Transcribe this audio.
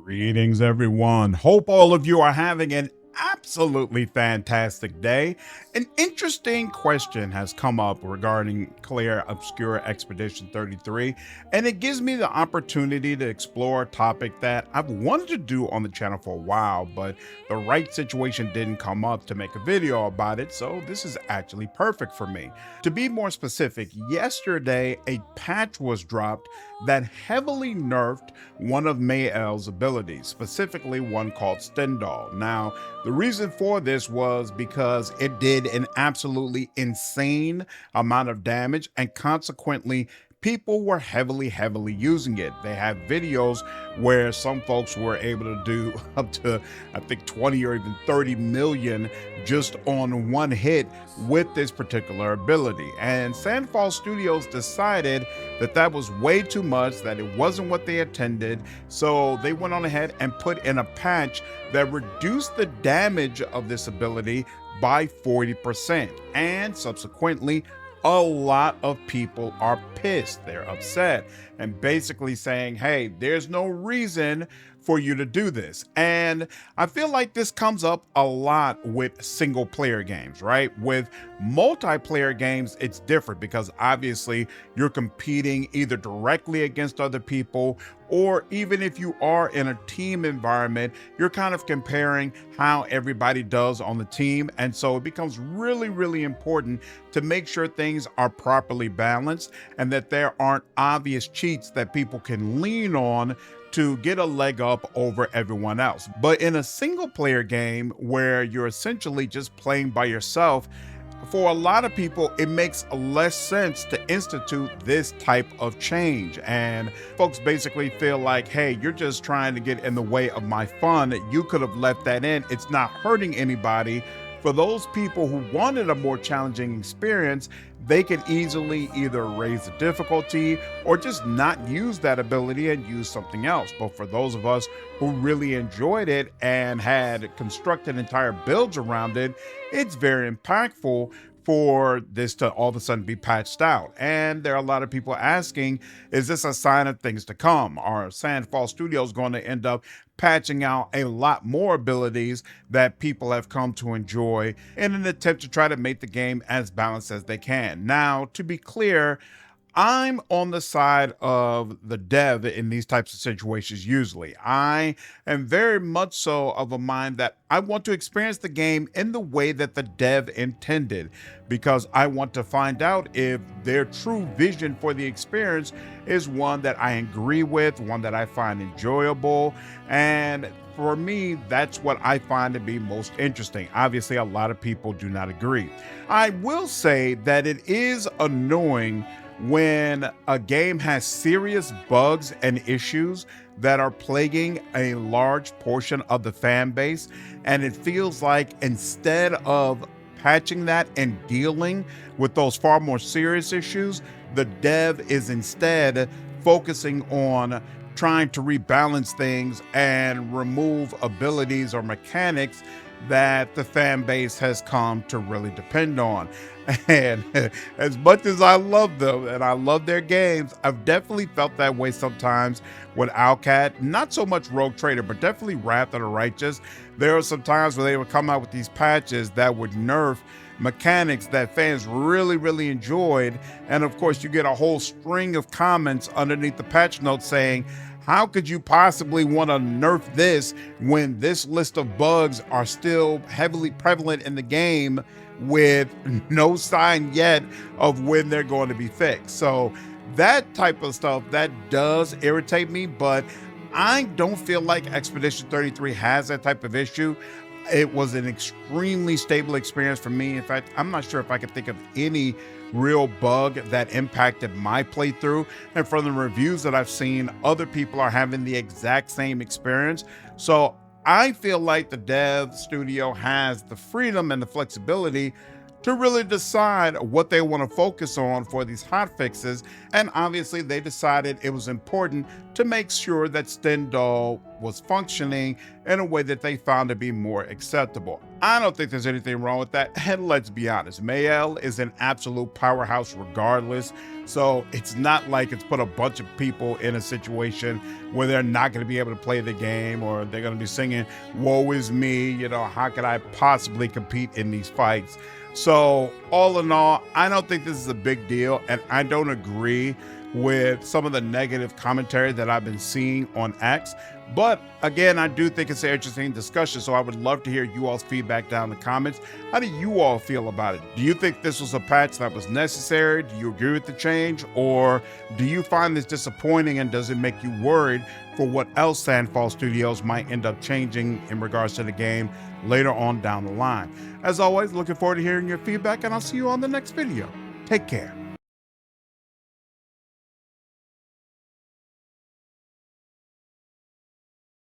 Greetings, everyone. Hope all of you are having an absolutely fantastic day. An interesting question has come up regarding Clair Obscur Expedition 33, and it gives me the opportunity to explore a topic that I've wanted to do on the channel for a while, but the right situation didn't come up to make a video about it, so this is actually perfect for me. To be more specific, yesterday a patch was dropped that heavily nerfed one of Mayel's abilities, specifically one called Stendall. Now, the reason for this was because it did an absolutely insane amount of damage, and consequently, people were heavily using it. They have videos where some folks were able to do up to, I think, 20 or even 30 million just on one hit with this particular ability. And Sandfall Studios decided that that was way too much, that it wasn't what they intended. So they went on ahead and put in a patch that reduced the damage of this ability by 40%. And subsequently, a lot of people are pissed. They're upset and basically saying, hey, there's no reason for you to do this. And I feel like this comes up a lot with single player games, right? With multiplayer games, it's different because obviously you're competing either directly against other people, or even if you are in a team environment, you're kind of comparing how everybody does on the team. And so it becomes really important to make sure things are properly balanced and that there aren't obvious cheats that people can lean on to get a leg up over everyone else. But in a single player game where you're essentially just playing by yourself, for a lot of people, it makes less sense to institute this type of change. And folks basically feel like, hey, you're just trying to get in the way of my fun. You could have left that in. It's not hurting anybody. For those people who wanted a more challenging experience, they can easily either raise the difficulty or just not use that ability and use something else. But for those of us who really enjoyed it and had constructed entire builds around it, it's very impactful for this to all of a sudden be patched out. And there are a lot of people asking, is this a sign of things to come? Are Sandfall Studios going to end up patching out a lot more abilities that people have come to enjoy in an attempt to try to make the game as balanced as they can? Now, to be clear, I'm on the side of the dev in these types of situations usually. I am very much so of a mind that I want to experience the game in the way that the dev intended, because I want to find out if their true vision for the experience is one that I agree with, one that I find enjoyable. And for me, that's what I find to be most interesting. Obviously, a lot of people do not agree. I will say that it is annoying when a game has serious bugs and issues that are plaguing a large portion of the fan base, and it feels like instead of patching that and dealing with those far more serious issues, the dev is instead focusing on trying to rebalance things and remove abilities or mechanics that the fan base has come to really depend on. And as much as I love them and I love their games, I've definitely felt that way sometimes with Owlcat. Not so much Rogue Trader, but definitely Wrath of the Righteous. There are some times where they would come out with these patches that would nerf mechanics that fans really enjoyed. And of course, you get a whole string of comments underneath the patch notes saying, how could you possibly want to nerf this when this list of bugs are still heavily prevalent in the game with no sign yet of when they're going to be fixed? So that type of stuff, that does irritate me, but I don't feel like Expedition 33 has that type of issue. It was an extremely stable experience for me. In fact, I'm not sure if I could think of any real bug that impacted my playthrough. And from the reviews that I've seen, other people are having the exact same experience. So I feel like the dev studio has the freedom and the flexibility to really decide what they want to focus on for these hot fixes. And obviously they decided it was important to make sure that Stendall was functioning in a way that they found to be more acceptable. I don't think there's anything wrong with that. And let's be honest, Mael is an absolute powerhouse regardless. So it's not like it's put a bunch of people in a situation where they're not going to be able to play the game, or they're going to be singing, "Woe is me, you know, how could I possibly compete in these fights?" So all in all, I don't think this is a big deal, and I don't agree with some of the negative commentary that I've been seeing on X. But again, I do think it's an interesting discussion, so I would love to hear you all's feedback down in the comments. How do you all feel about it? Do you think this was a patch that was necessary? Do you agree with the change? Or do you find this disappointing, and does it make you worried for what else Sandfall Studios might end up changing in regards to the game later on down the line? As always, looking forward to hearing your feedback, and I'll see you on the next video. Take care.